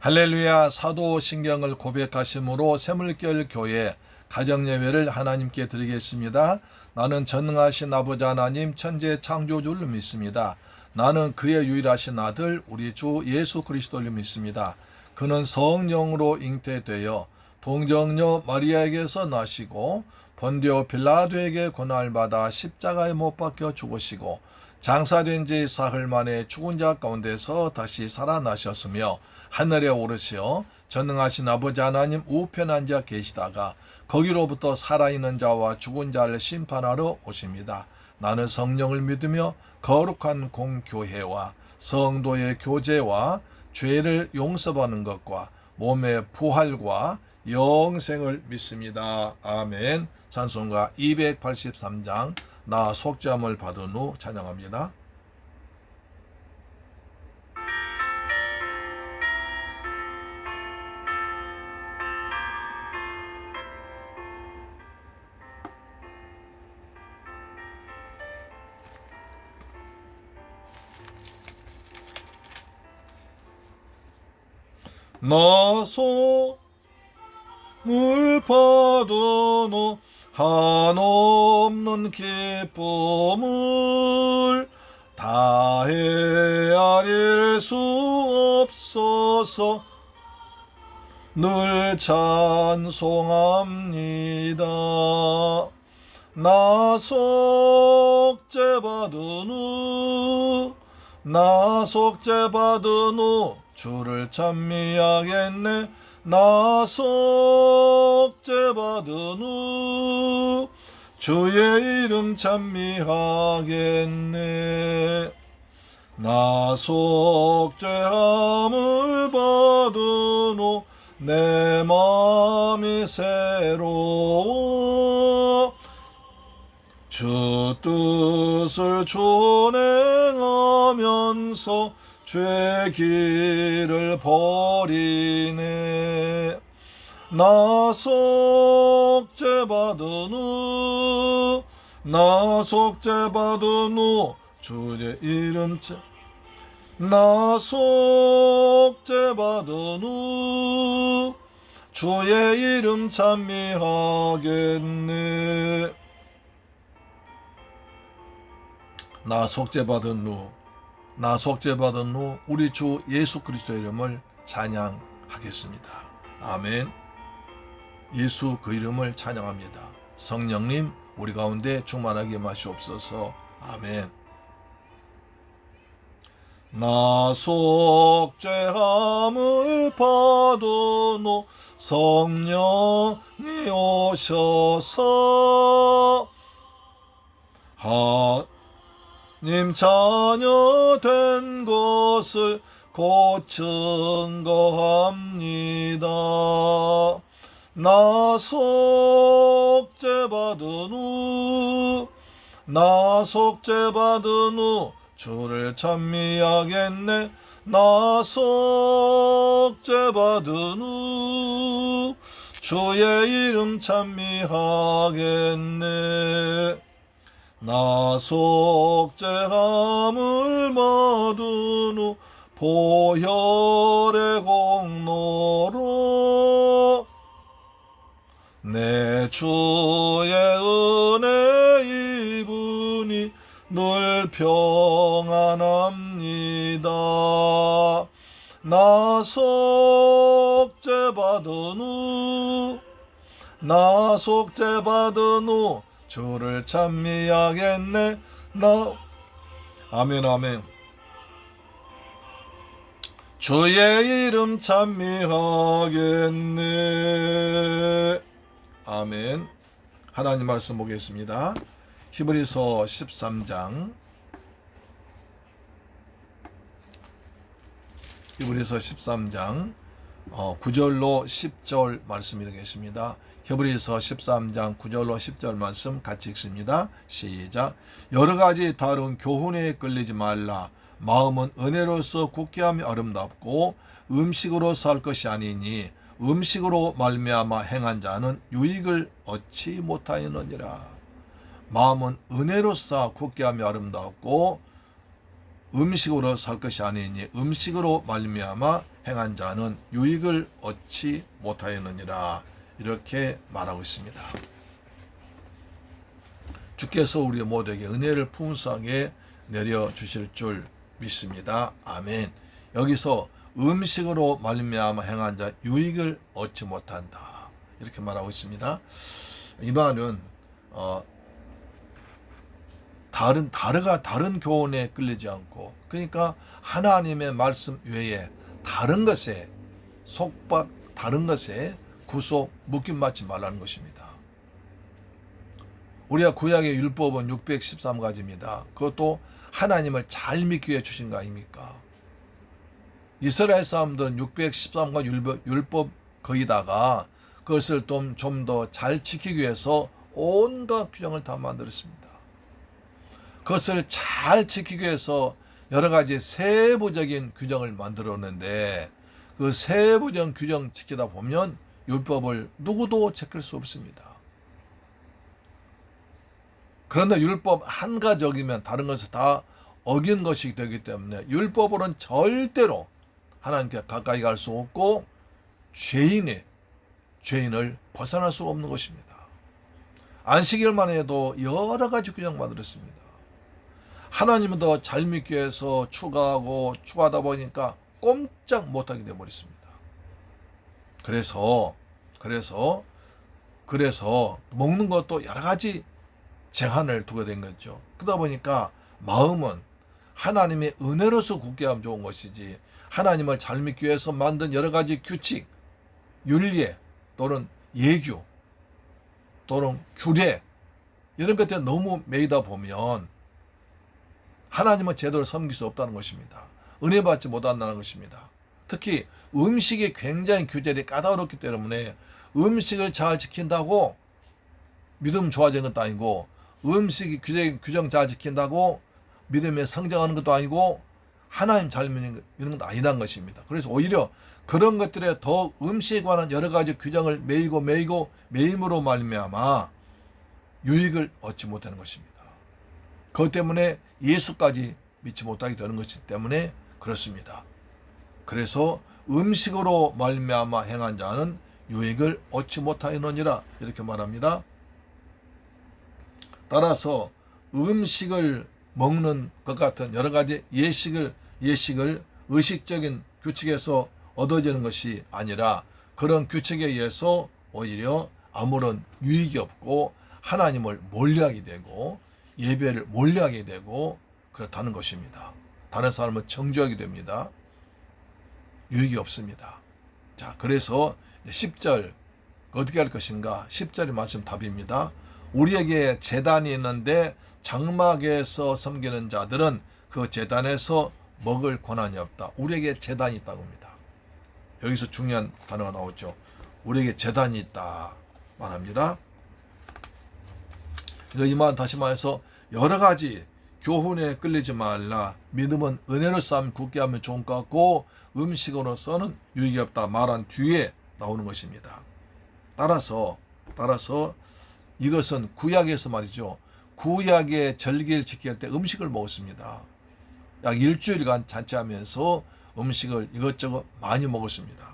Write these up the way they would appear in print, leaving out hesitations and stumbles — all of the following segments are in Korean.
할렐루야. 사도신경을 고백하심으로 새물결 교회 가정예배를 하나님께 드리겠습니다. 나는 전능하신 아버지 하나님 천지의 창조주를 믿습니다. 나는 그의 유일하신 아들 우리 주 예수 그리스도를 믿습니다. 그는 성령으로 잉태되어 동정녀 마리아에게서 나시고 본디오 빌라도에게 고난받아 십자가에 못 박혀 죽으시고 장사된 지 사흘 만에 죽은 자 가운데서 다시 살아나셨으며 하늘에 오르시어 전능하신 아버지 하나님 우편에 앉아 계시다가 거기로부터 살아있는 자와 죽은 자를 심판하러 오십니다. 나는 성령을 믿으며 거룩한 공교회와 성도의 교제와 죄를 용서받는 것과 몸의 부활과 영생을 믿습니다. 아멘. 찬송가 283장 나 속죄함을 받은 후 찬양합니다. 나 속물 받은 후 한없는 기쁨을 다 헤아릴 수 없어서 늘 찬송합니다. 나 속죄받은 후 주를 찬미하겠네. 나 속죄받은 후 주의 이름 찬미하겠네. 나 속죄함을 받은 후 내 마음이 새로워 주 뜻을 준행하면서 죄 길을 버리네. 나 속죄받은 후 주의 이름 나 속죄받은 후 주의 이름 찬미하겠네. 나 속죄받은 후 우리 주 예수 그리스도의 이름을 찬양하겠습니다. 아멘. 예수 그 이름을 찬양합니다. 성령님 우리 가운데 충만하게 마시옵소서. 아멘. 나 속죄함을 받은 후 성령이 오셔서 하나님 자녀 된 것을 곧 증거합니다. 나 속죄받은 후 주를 찬미하겠네. 나 속죄받은 후 주의 이름 찬미하겠네. 나 속죄함을 받은 후 보혈의 공로로 내 주의 은혜 입으니 늘 평안합니다. 나 속죄받은 후 주를 찬미하겠네. 아멘. 주의 이름 찬미하겠네. 아멘. 하나님 말씀 보겠습니다. 히브리서 13장 9절로 10절 말씀이 되겠습니다. 히브리서 13장 9절로 10절 말씀 같이 읽습니다. 시작. 여러 가지 다른 교훈에 끌리지 말라. 마음은 은혜로서 굳게 하며 아름답고 음식으로 살 것이 아니니 음식으로 말미암아 행한 자는 유익을 얻지 못하였느니라. 마음은 은혜로서 굳게 하며 아름답고 음식으로 살 것이 아니니 음식으로 말미암아 행한 자는 유익을 얻지 못하였느니라. 이렇게 말하고 있습니다. 주께서 우리 모두에게 은혜를 풍성하게 내려주실 줄 믿습니다. 아멘. 여기서 음식으로 말미암아 행한 자 유익을 얻지 못한다. 이렇게 말하고 있습니다. 이 말은 다른 교훈에 끌리지 않고, 그러니까 하나님의 말씀 외에 다른 것에 속박, 다른 것에 구속, 묶임 받지 말라는 것입니다. 우리가 구약의 율법은 613가지입니다. 그것도 하나님을 잘 믿기 위해 주신 거 아닙니까? 이스라엘 사람들은 613가지 율법 거기다가 그것을 좀 더 잘 지키기 위해서 온갖 규정을 다 만들었습니다. 그것을 잘 지키기 위해서 여러 가지 세부적인 규정을 만들었는데, 그 세부적인 규정 지키다 보면 율법을 누구도 지킬 수 없습니다. 그런데 율법 한 가지 어기면 다른 것을 다 어긴 것이 되기 때문에 율법으로는 절대로 하나님께 가까이 갈 수 없고 죄인을 벗어날 수 없는 것입니다. 안식일만 해도 여러 가지 규정 만들었습니다. 하나님은 더 잘 믿기 위해서 추가하다 보니까 꼼짝 못하게 되어버렸습니다. 그래서 먹는 것도 여러 가지 제한을 두게 된 거죠. 그러다 보니까 마음은 하나님의 은혜로서 굳게 하면 좋은 것이지, 하나님을 잘 믿기 위해서 만든 여러 가지 규칙, 율례 또는 예규 또는 규례, 이런 것들에 너무 매이다 보면 하나님은 제대로 섬길 수 없다는 것입니다. 은혜 받지 못한다는 것입니다. 특히 음식이 굉장히 규절이 까다롭기 때문에 음식을 잘 지킨다고 믿음 좋아지는 것도 아니고, 음식이 규정 잘 지킨다고 믿음에 성장하는 것도 아니고, 하나님 잘 믿는 것도 아니라는 것입니다. 그래서 오히려 그런 것들에 더 음식에 관한 여러 가지 규정을 매임으로 말미암아 유익을 얻지 못하는 것입니다. 그것 때문에 예수까지 믿지 못하게 되는 것이기 때문에 그렇습니다. 그래서 음식으로 말미암아 행한 자는 유익을 얻지 못하였느니라, 이렇게 말합니다. 따라서 음식을 먹는 것 같은 여러 가지 예식을 의식적인 규칙에서 얻어지는 것이 아니라, 그런 규칙에 의해서 오히려 아무런 유익이 없고 하나님을 멀리하게 되고 예배를 멀리하게 되고 그렇다는 것입니다. 다른 사람을 정죄하게 됩니다. 유익이 없습니다. 자, 그래서 10절 어떻게 할 것인가? 10절의 말씀 답입니다. 우리에게 제단이 있는데 장막에서 섬기는 자들은 그 제단에서 먹을 권한이 없다. 우리에게 제단이 있다고 합니다. 여기서 중요한 단어가 나오죠. 우리에게 제단이 있다 말합니다. 이 말 다시 말해서 여러 가지 교훈에 끌리지 말라. 믿음은 은혜로 쌓으면 굳게 하면 좋은 것 같고 음식으로서는 유익이 없다 말한 뒤에 나오는 것입니다. 따라서 이것은 구약에서 말이죠. 구약의 절기를 지킬 때 음식을 먹었습니다. 약 일주일간 잔치하면서 음식을 이것저것 많이 먹었습니다.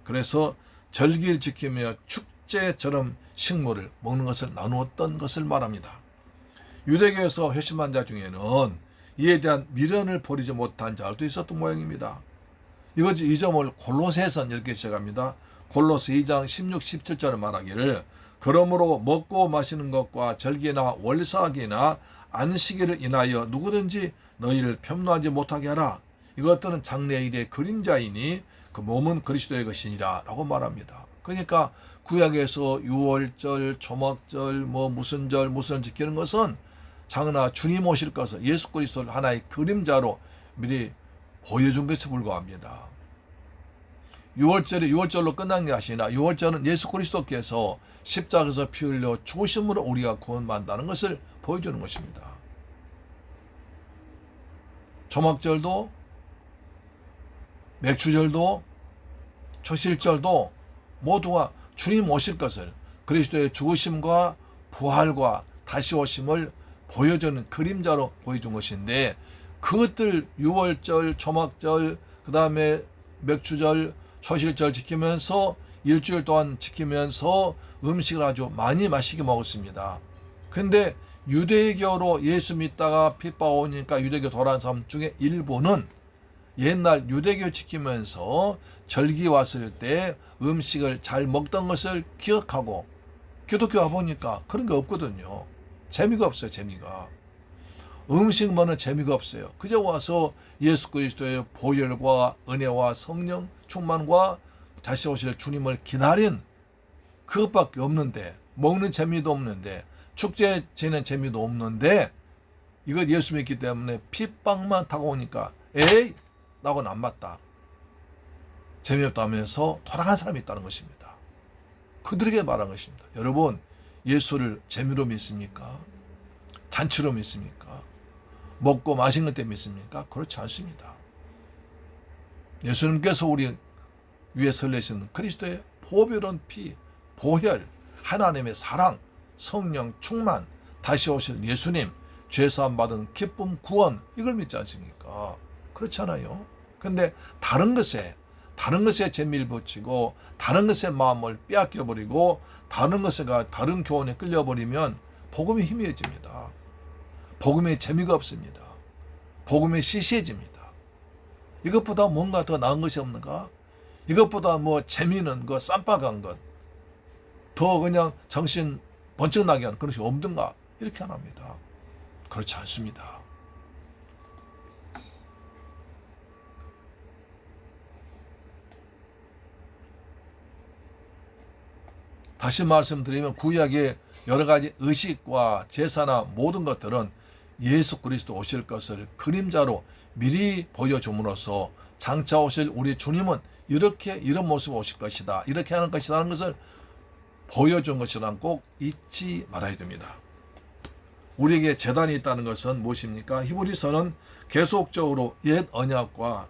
그래서 절기를 지키며 축제처럼 식물을 먹는 것을 나누었던 것을 말합니다. 유대교에서 회심한 자 중에는 이에 대한 미련을 버리지 못한 자도 있었던 모양입니다. 이 점을 골로새서는 이렇게 시작합니다. 골로새 2장 16, 17절을 말하기를 그러므로 먹고 마시는 것과 절기나 월사기나 안식일을 인하여 누구든지 너희를 편노하지 못하게 하라. 이것들은 장래일의 그림자이니 그 몸은 그리스도의 것이니라 라고 말합니다. 그러니까 구약에서 유월절, 초막절, 무슨 지키는 것은 장차 주님 오실 것을 예수 그리스도를 하나의 그림자로 미리 보여준 것에 불과합니다. 유월절로 끝난 게 아니라 유월절은 예수 그리스도께서 십자가에서 피 흘려 죽으심으로 우리가 구원받는다는 것을 보여주는 것입니다. 초막절도 맥주절도 초실절도 모두가 주님 오실 것을, 그리스도의 죽으심과 부활과 다시 오심을 보여주는 그림자로 보여준 것인데, 그것들 유월절, 초막절, 그 다음에 맥주절, 초실절 지키면서 일주일 동안 지키면서 음식을 아주 많이 맛있게 먹었습니다. 근데 유대교로 예수 믿다가 핍박 오니까 유대교 돌아온 사람 중에 일부는 옛날 유대교 지키면서 절기 왔을 때 음식을 잘 먹던 것을 기억하고 기독교 와보니까 그런 게 없거든요. 재미가 없어요. 재미가. 음식 먹는 재미가 없어요. 그저 와서 예수 그리스도의 보혈과 은혜와 성령 충만과 다시 오실 주님을 기다린 그것밖에 없는데, 먹는 재미도 없는데, 축제 지내는 재미도 없는데, 이거 예수 믿기 때문에 핍박만 타고 오니까 에이 나하고는 안 맞다, 재미없다면서 돌아간 사람이 있다는 것입니다. 그들에게 말한 것입니다. 여러분, 예수를 재미로 믿습니까? 잔치로 믿습니까? 먹고 마시는 것 때문에 믿습니까? 그렇지 않습니다. 예수님께서 우리 위에 설레신 그리스도의 보배로운 피, 보혈, 하나님의 사랑, 성령 충만, 다시 오실 예수님, 죄사함 받은 기쁨, 구원, 이걸 믿지 않습니까? 그렇잖아요. 근데 다른 것에 재미를 붙이고 다른 것에 마음을 빼앗겨버리고 다른 교훈에 끌려버리면 복음이 희미해집니다. 복음의 재미가 없습니다. 복음이 시시해집니다. 이것보다 뭔가 더 나은 것이 없는가? 이것보다 뭐 재미있는 거, 쌈박한 것, 더 그냥 정신 번쩍 나게 하는 그런 것이 없는가? 이렇게 안 합니다. 그렇지 않습니다. 다시 말씀드리면 구약의 여러 가지 의식과 제사나 모든 것들은 예수 그리스도 오실 것을 그림자로 미리 보여줌으로써 장차 오실 우리 주님은 이런 모습으로 오실 것이다, 이렇게 하는 것이라는 것을 보여준 것이란 꼭 잊지 말아야 됩니다. 우리에게 제단이 있다는 것은 무엇입니까? 히브리서는 계속적으로 옛 언약과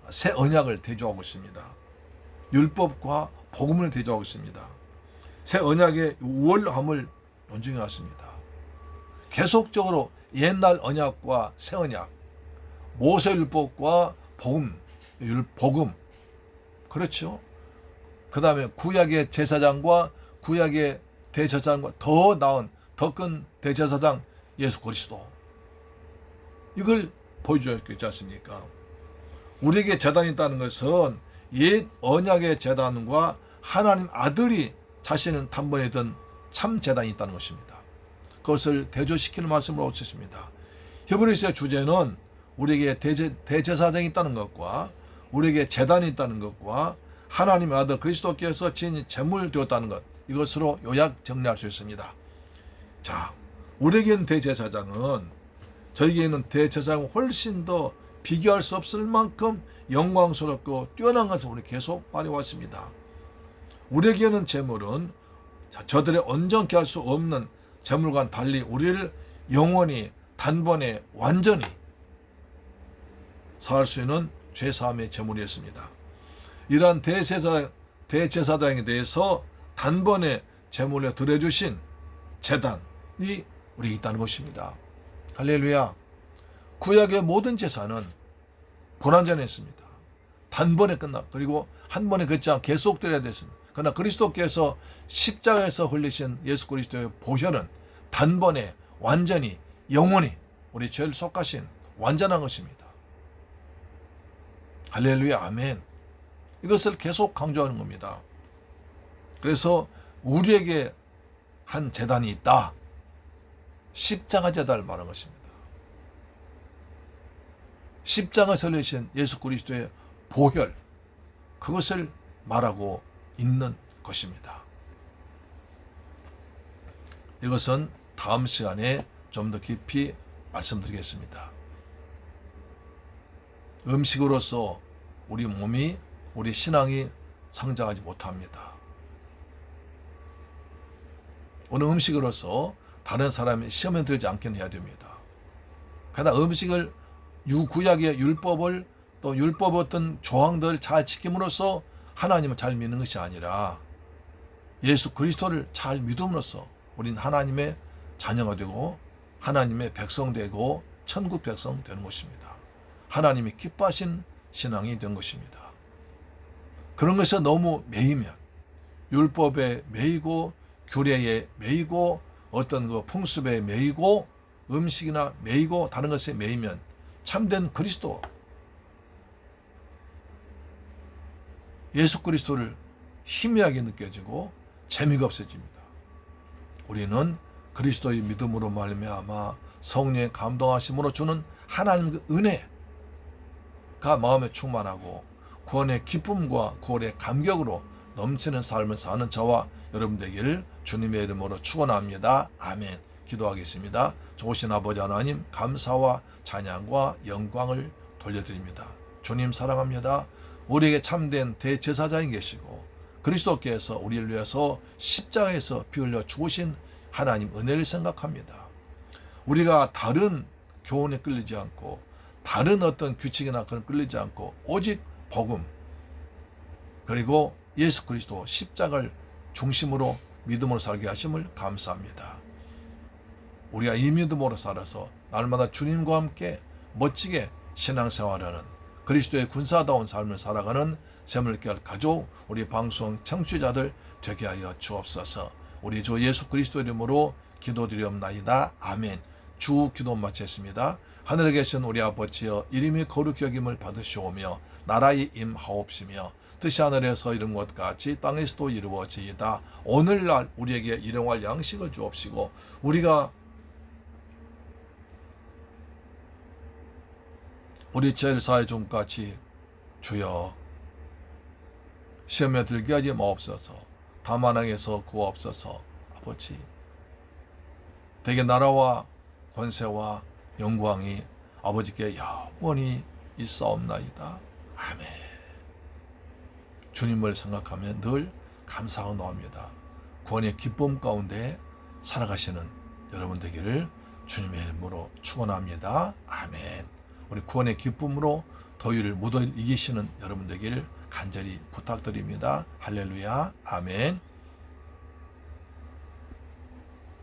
새 언약을 대조하고 있습니다. 율법과 복음을 대조하고 있습니다. 새 언약의 우월함을 논증해 왔습니다. 계속적으로 옛날 언약과 새 언약, 모세율법과 복음, 그렇죠? 그 다음에 구약의 제사장과 구약의 대제사장과 더 나은, 더 큰 대제사장 예수 그리스도, 이걸 보여주었지 않습니까? 우리에게 제단이 있다는 것은 옛 언약의 제단과 하나님 아들이 자신은 단번에 든 참 제단이 있다는 것입니다. 그것을 대조시키는 말씀으로 오셨습니다. 히브리서의 주제는 우리에게 대제사장이 있다는 것과 우리에게 제단이 있다는 것과 하나님의 아들 그리스도께서 진 제물 되었다는 것, 이것으로 요약 정리할 수 있습니다. 자, 우리에게는 대제사장은, 저에게는 대제사장은 훨씬 더 비교할 수 없을 만큼 영광스럽고 뛰어난 것을 우리 계속 말해왔습니다. 우리에게는 제물은 저들의 온전케 할 수 없는 제물과는 달리 우리를 영원히 단번에 완전히 사할 수 있는 죄사함의 제물이었습니다. 이러한 대제사장에 대해서 단번에 제물에 드려주신 제단이 우리에 있다는 것입니다. 할렐루야. 구약의 모든 제사는 불완전했습니다. 단번에 끝나, 그리고 한 번에 끝지 않고 계속 드려야 됐습니다. 그러나 그리스도께서 십자가에서 흘리신 예수 그리스도의 보혈은 단번에 완전히 영원히 우리 죄를 속하신 완전한 것입니다. 할렐루야, 아멘. 이것을 계속 강조하는 겁니다. 그래서 우리에게 한 제단이 있다. 십자가 제단을 말한 것입니다. 십자가에서 흘리신 예수 그리스도의 보혈, 그것을 말하고 있는 것입니다. 이것은 다음 시간에 좀 더 깊이 말씀드리겠습니다. 음식으로서 우리 몸이, 우리 신앙이 성장하지 못합니다. 오늘 음식으로서 다른 사람의 시험에 들지 않게 해야 됩니다. 그러나 음식을 구약의 율법을, 또 율법 어떤 조항들을 잘 지킴으로써 하나님을 잘 믿는 것이 아니라 예수 그리스도를 잘 믿음으로써 우린 하나님의 자녀가 되고 하나님의 백성 되고 천국 백성 되는 것입니다. 하나님이 기뻐하신 신앙이 된 것입니다. 그런 것에 너무 매이면 율법에 매이고 규례에 매이고 어떤 그 풍습에 매이고 음식이나 매이고 다른 것에 매이면 참된 그리스도 예수 그리스도를 희미하게 느껴지고 재미가 없어집니다. 우리는 그리스도의 믿음으로 말미암아 성령의 감동하심으로 주는 하나님 그 은혜가 마음에 충만하고 구원의 기쁨과 구원의 감격으로 넘치는 삶을 사는 저와 여러분 되기를 주님의 이름으로 축원합니다. 아멘. 기도하겠습니다. 좋으신 아버지 하나님, 감사와 찬양과 영광을 돌려드립니다. 주님 사랑합니다. 우리에게 참된 대제사장이 계시고 그리스도께서 우리를 위해서 십자가에서 피 흘려 죽으신 하나님 은혜를 생각합니다. 우리가 다른 교훈에 끌리지 않고 다른 어떤 규칙이나 그런 끌리지 않고 오직 복음 그리고 예수 그리스도 십자가를 중심으로 믿음으로 살게 하심을 감사합니다. 우리가 이 믿음으로 살아서 날마다 주님과 함께 멋지게 신앙생활하는 그리스도의 군사다운 삶을 살아가는 샘물결 가족 우리 방송 청취자들 되게 하여 주옵소서. 우리 주 예수 그리스도 이름으로 기도드리옵나이다. 아멘. 주 기도 마쳤습니다. 하늘에 계신 우리 아버지여 이름이 거룩히 여김을 받으시오며 나라의 임하옵시며 뜻이 하늘에서 이룬 것 같이 땅에서도 이루어지이다. 오늘날 우리에게 일용할 양식을 주옵시고 우리가 우리 죄를 사해 준 같이 주여 시험에 들게 하지 마옵소서. 다만항에서 구하옵소서. 아버지 대개 나라와 권세와 영광이 아버지께 영원히 있사옵나이다. 아멘. 주님을 생각하며 늘 감사하고 노합니다. 구원의 기쁨 가운데 살아가시는 여러분 되기를 주님의 이름으로 축원합니다. 아멘. 우리 구원의 기쁨으로 더위를 무더위를 이기시는 여러분 되기를 간절히 부탁드립니다. 할렐루야. 아멘.